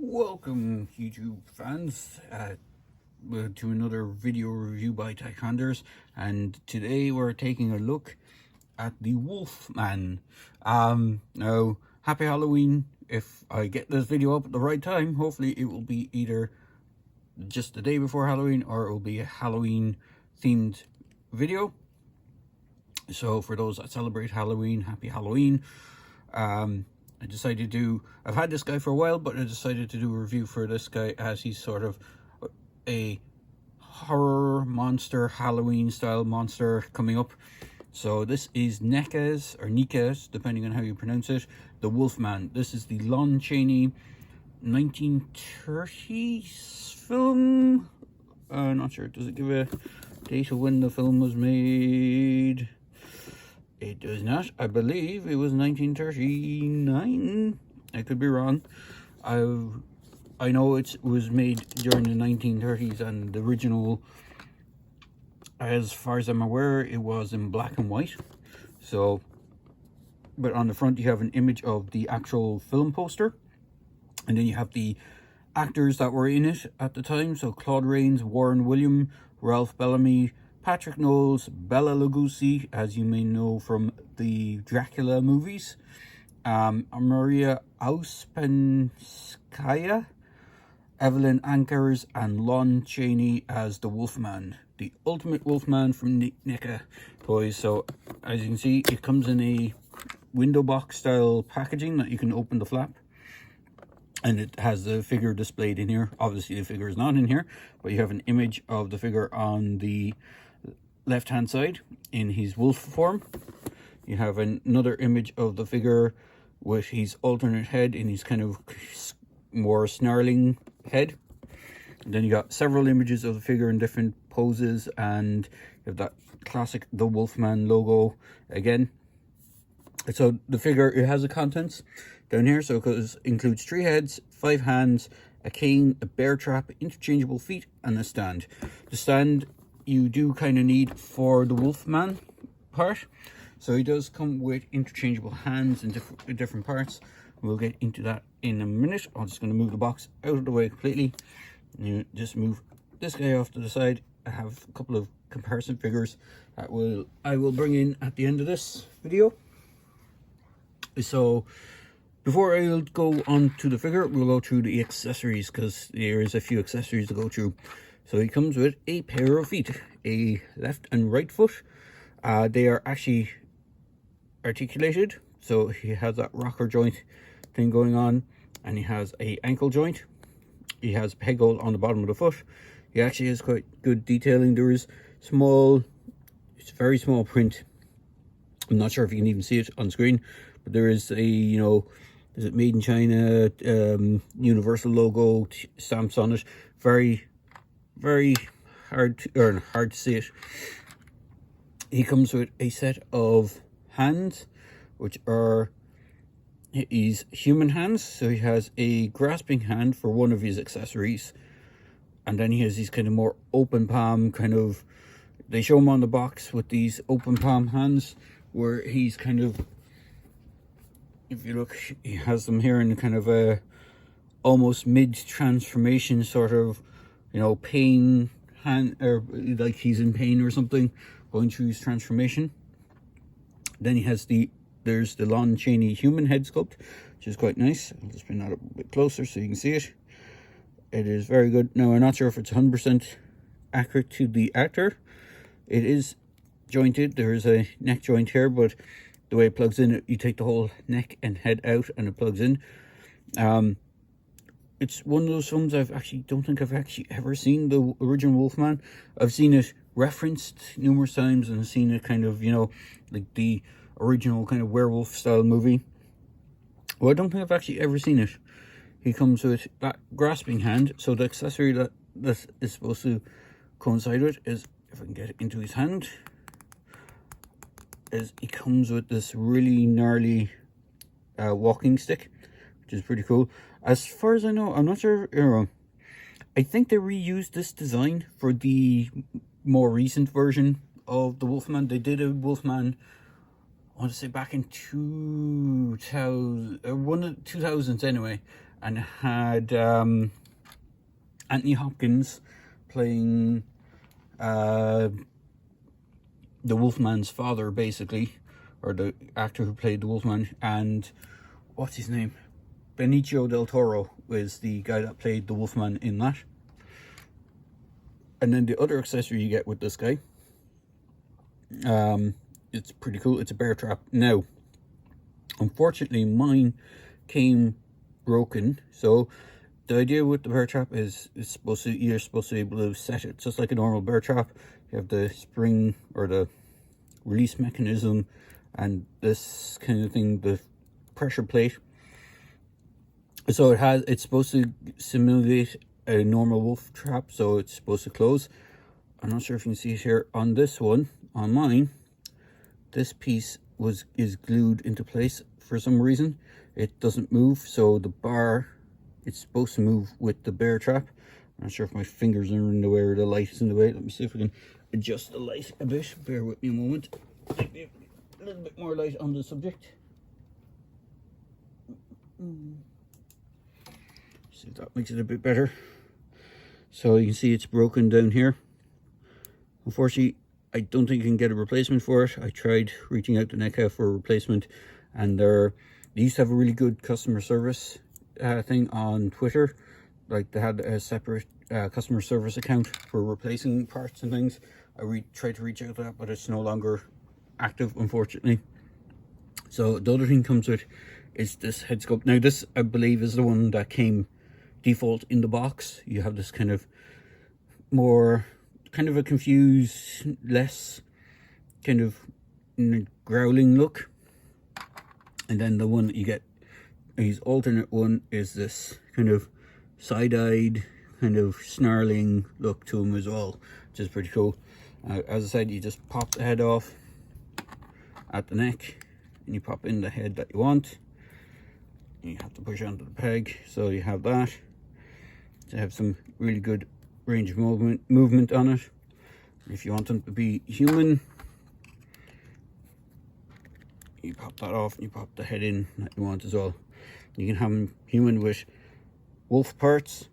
Welcome, YouTube fans, to another video review by Taekwondo, and today we're taking a look at the Wolfman. Now, happy Halloween. If I get this video up at the right time, hopefully it will be either just the day before Halloween or it will be a Halloween themed video. So for those that celebrate Halloween, happy Halloween. I decided to, I've had this guy for a while, but I decided to do a review for this guy as he's sort of a horror monster, Halloween style monster coming up. So this is Neca's, or Neca's, depending on how you pronounce it, the Wolfman. This is the Lon Chaney 1930s film. Not sure, does it give a date of when the film was made? It does not. I believe it was 1939. I could be wrong. I know it was made during the 1930s, and the original, as far as I'm aware, it was in black and white. So, but on the front you have an image of the actual film poster, and then you have the actors that were in it at the time. So Claude Rains, Warren William, Ralph Bellamy, Patrick Knowles, Bela Lugosi, as you may know from the Dracula movies, Maria Ouspenskaya, Evelyn Ankers, and Lon Chaney as the Wolfman, the ultimate Wolfman from Neca Toys. So as you can see, it comes in a window box style packaging that you can open the flap, and it has the figure displayed in here. Obviously the figure is not in here, but you have an image of the figure on the left hand side in his wolf form. You have another image of the figure with his alternate head in his kind of more snarling head. And then you got several images of the figure in different poses, and you have that classic The Wolfman logo again. So the figure, it has the contents down here. So it includes 3 heads, 5 hands, a cane, a bear trap, interchangeable feet, and a stand. The stand you do kind of need for the Wolfman part. So he does come with interchangeable hands in different parts. We'll get into that in a minute. I'm just going to move the box out of the way completely. You just move this guy off to the side. I have a couple of comparison figures that I will bring in at the end of this video. So before I go on to the figure, we'll go through the accessories, because there is a few accessories to go through. So he comes with a pair of feet, a left and right foot. They are actually articulated, so he has that rocker joint thing going on, and he has a ankle joint. He has a peg hole on the bottom of the foot. He actually has quite good detailing. There is it's very small print. I'm not sure if you can even see it on screen, but there is a, is it made in China, Universal logo stamps on it. Very hard to see it. He comes with a set of hands, which are his human hands. So he has a grasping hand for one of his accessories, and then he has these kind of more open palm kind of, they show him on the box with these open palm hands, where he's kind of, if you look, he has them here in kind of a almost mid transformation sort of, pain hand, or like he's in pain or something, going through his transformation. Then he has there's the Lon Chaney human head sculpt, which is quite nice. I'll just bring that up a bit closer so you can see it. It is very good. Now, I'm not sure if it's 100% accurate to the actor. It is jointed. There is a neck joint here, but the way it plugs in, you take the whole neck and head out and it plugs in. It's one of those films don't think I've actually ever seen the original Wolfman. I've seen it referenced numerous times, and I've seen it kind of, like the original kind of werewolf style movie. Well, I don't think I've actually ever seen it. He comes with that grasping hand. So the accessory that is supposed to coincide with is, if I can get it into his hand, is he comes with this really gnarly walking stick, which is pretty cool. As far as I know, I'm not sure, I think they reused this design for the more recent version of the Wolfman. They did a Wolfman, I want to say back in 2000, one of the 2000s anyway, and it had Anthony Hopkins playing the Wolfman's father, basically, or the actor who played the Wolfman, and what's his name? Benicio del Toro was the guy that played the Wolfman in that. And then the other accessory you get with this guy, it's pretty cool. It's a bear trap. Now, unfortunately, mine came broken. So the idea with the bear trap is you're supposed to be able to set it just like a normal bear trap. You have the spring or the release mechanism and this kind of thing, the pressure plate. So it's supposed to simulate a normal wolf trap, so it's supposed to close. I'm not sure if you can see it here on this one. On mine, this piece is glued into place for some reason. It doesn't move, so the bar, it's supposed to move with the bear trap. I'm not sure if my fingers are in the way or the light is in the way. Let me see if we can adjust the light a bit. Bear with me a moment. Maybe a little bit more light on the subject. See if that makes it a bit better. So you can see it's broken down here. Unfortunately, I don't think you can get a replacement for it. I tried reaching out to NECA for a replacement, and they used to have a really good customer service thing on Twitter. Like, they had a separate customer service account for replacing parts and things. I tried to reach out to that, but it's no longer active, unfortunately. So the other thing comes with is this head sculpt. Now this, I believe, is the one that came default in the box. You have this kind of more, kind of a confused, less kind of growling look. And then the one that you get, his alternate one, is this kind of side-eyed, kind of snarling look to him as well, which is pretty cool. As I said, you just pop the head off at the neck, and you pop in the head that you want. You have to push onto the peg, so you have that. To have some really good range of movement on it. If you want them to be human, you pop that off and you pop the head in that you want as well. You can have them human with wolf parts,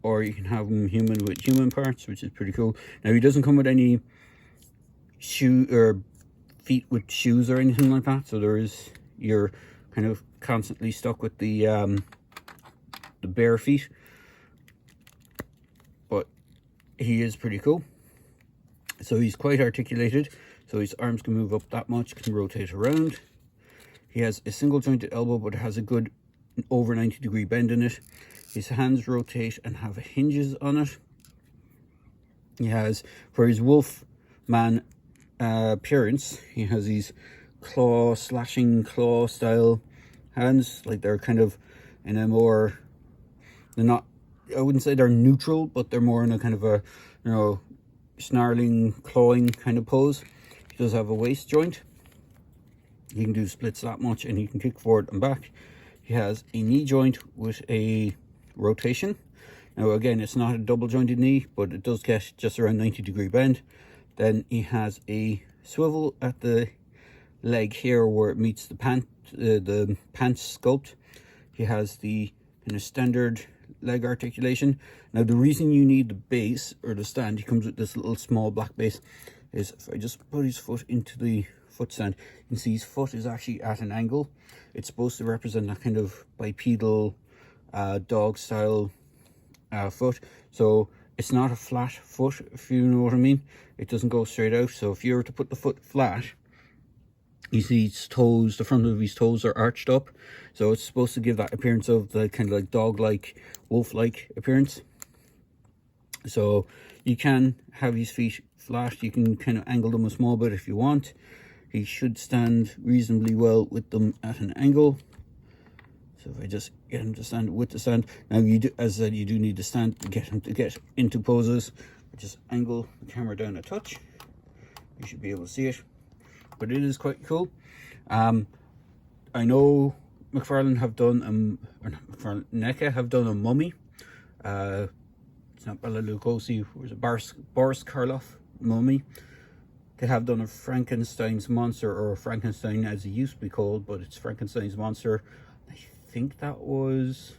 or you can have them human with human parts, which is pretty cool. Now, he doesn't come with any shoe or feet with shoes or anything like that, so you're kind of constantly stuck with the bare feet. But he is pretty cool. So he's quite articulated, so his arms can move up that much, can rotate around. He has a single jointed elbow, but it has a good over 90-degree bend in it. His hands rotate and have hinges on it. He has, for his wolf man appearance, he has these slashing claw style hands. Like, they're kind of in a more, they're not, I wouldn't say they're neutral, but they're more in a kind of a, you know, snarling, clawing kind of pose. He does have a waist joint. He can do splits that much, and he can kick forward and back. He has a knee joint with a rotation. Now, again, it's not a double jointed knee, but it does get just around 90-degree bend. Then he has a swivel at the leg here where it meets the pants sculpt. He has the kind of standard leg articulation. Now, the reason you need the base or the stand, he comes with this little small black base, is if I just put his foot into the foot stand, you can see his foot is actually at an angle. It's supposed to represent that kind of bipedal dog style foot. So it's not a flat foot, if you know what I mean. It doesn't go straight out. So if you were to put the foot flat, you see his toes, the front of his toes are arched up. So it's supposed to give that appearance of the kind of like dog-like, wolf-like appearance. So you can have his feet flat. You can kind of angle them a small bit if you want. He should stand reasonably well with them at an angle. So if I just get him to stand with the stand. Now, you do, as I said, you do need the stand to get him to get into poses. I just angle the camera down a touch. You should be able to see it. But it is quite cool. I know McFarlane have done, or not McFarlane, NECA have done a mummy. It's not Bela Lugosi, it was a Boris Karloff mummy. They have done a Frankenstein's monster, or Frankenstein as it used to be called, but it's Frankenstein's monster. I think that was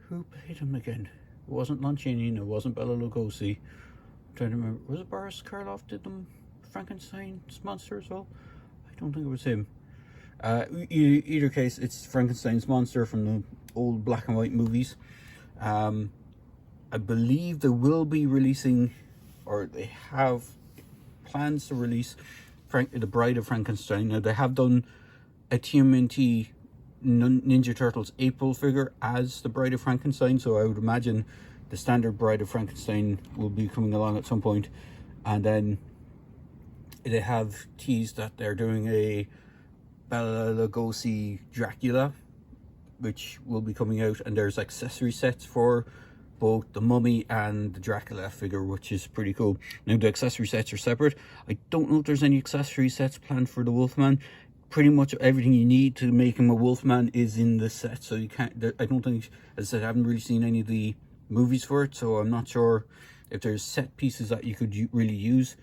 Who played him again? It wasn't Lon Chaney, it wasn't Bela Lugosi. I'm trying to remember. Was it Boris Karloff did them? Frankenstein's monster as well? I don't think it was him. Either case, it's Frankenstein's monster from the old black and white movies. I believe they will be releasing, or they have plans to release the Bride of Frankenstein. Now, they have done a TMNT Ninja Turtles April figure as the Bride of Frankenstein, so I would imagine the standard Bride of Frankenstein will be coming along at some point. And then they have teased that they're doing a Bela Lugosi Dracula, which will be coming out, and there's accessory sets for both the Mummy and the Dracula figure, which is pretty cool. Now, the accessory sets are separate. I don't know if there's any accessory sets planned for the Wolfman. Pretty much everything you need to make him a Wolfman is in the set, so you can't, I don't think, as I said, I haven't really seen any of the movies for it, so I'm not sure if there's set pieces that you could really use.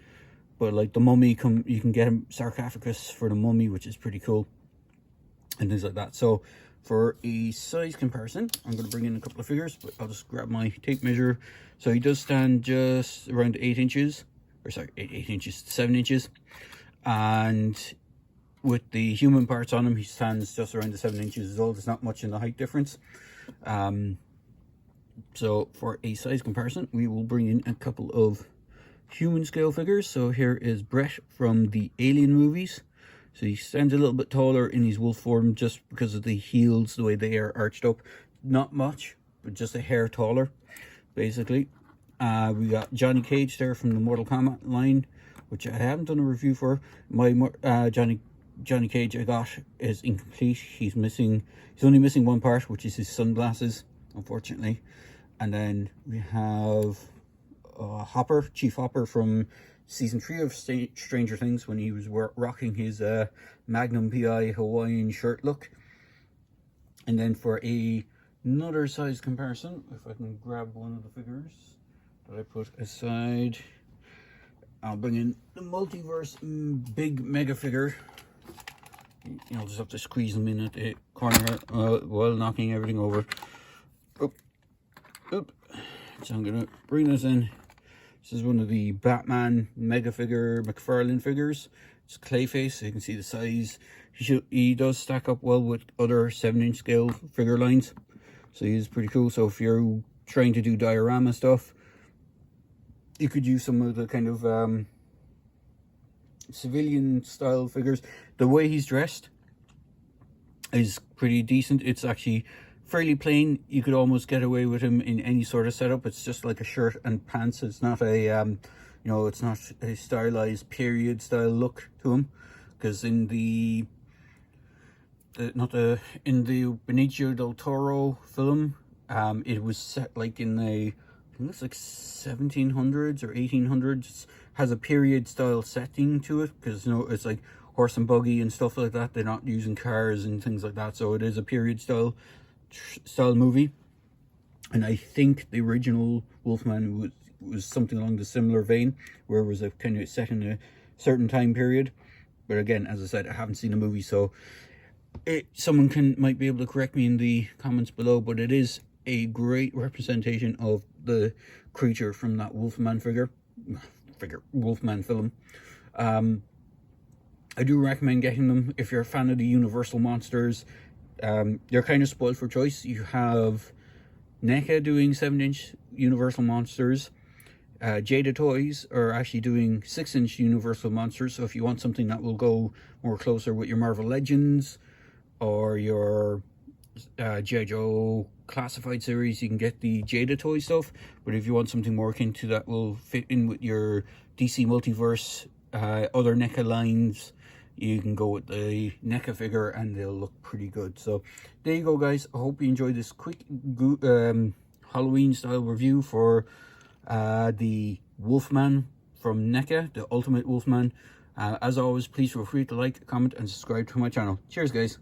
But like the Mummy, you can get him sarcophagus for the Mummy, which is pretty cool, and things like that. So for a size comparison, I'm going to bring in a couple of figures, but I'll just grab my tape measure. So he does stand just around 8 inches, or sorry, 8 inches, 7 inches, and with the human parts on him, he stands just around the 7 inches as well. There's not much in the height difference. So for a size comparison, we will bring in a couple of human scale figures. So here is Brett from the Alien movies. So he stands a little bit taller in his wolf form just because of the heels, the way they are arched up. Not much, but just a hair taller, basically. We got Johnny Cage there from the Mortal Kombat line, which I haven't done a review for. My Johnny Cage I got is incomplete. He's only missing one part, which is his sunglasses, unfortunately. And then we have Hopper, Chief Hopper from season 3 of Stranger Things, when he was rocking his Magnum PI Hawaiian shirt look. And then for another size comparison, if I can grab one of the figures that I put aside, I'll bring in the Multiverse Big Mega figure. You'll just have to squeeze them in at the corner while knocking everything over. Oop. So I'm gonna bring this in. This is one of the Batman Mega Figure McFarlane figures. It's Clayface, so you can see the size. He does stack up well with other 7-inch scale figure lines, so he's pretty cool. So if you're trying to do diorama stuff, you could use some of the kind of civilian style figures. The way he's dressed is pretty decent. It's actually fairly plain. You could almost get away with him in any sort of setup. It's just like a shirt and pants. It's not a it's not a stylized period style look to him, because in the Benicio del Toro film, it was set like in the, I think it's like 1700s or 1800s. It has a period style setting to it, because it's like horse and buggy and stuff like that. They're not using cars and things like that, so it is a period style movie. And I think the original Wolfman was something along the similar vein, where it was a kind of set in a certain time period. But again, as I said, I haven't seen the movie, so someone might be able to correct me in the comments below, but it is a great representation of the creature from that Wolfman Wolfman film. I do recommend getting them if you're a fan of the Universal monsters. They're kind of spoiled for choice. You have NECA doing 7-inch Universal monsters. Jada Toys are actually doing 6-inch Universal monsters. So if you want something that will go more closer with your Marvel Legends or your G.I. Joe Classified series, you can get the Jada Toy stuff. But if you want something more akin to that will fit in with your DC Multiverse, other NECA lines, you can go with the NECA figure and they'll look pretty good. So there you go, guys. I hope you enjoyed this quick Halloween style review for the Wolfman from NECA, the Ultimate Wolfman. As always, please feel free to like, comment and subscribe to my channel. Cheers, guys.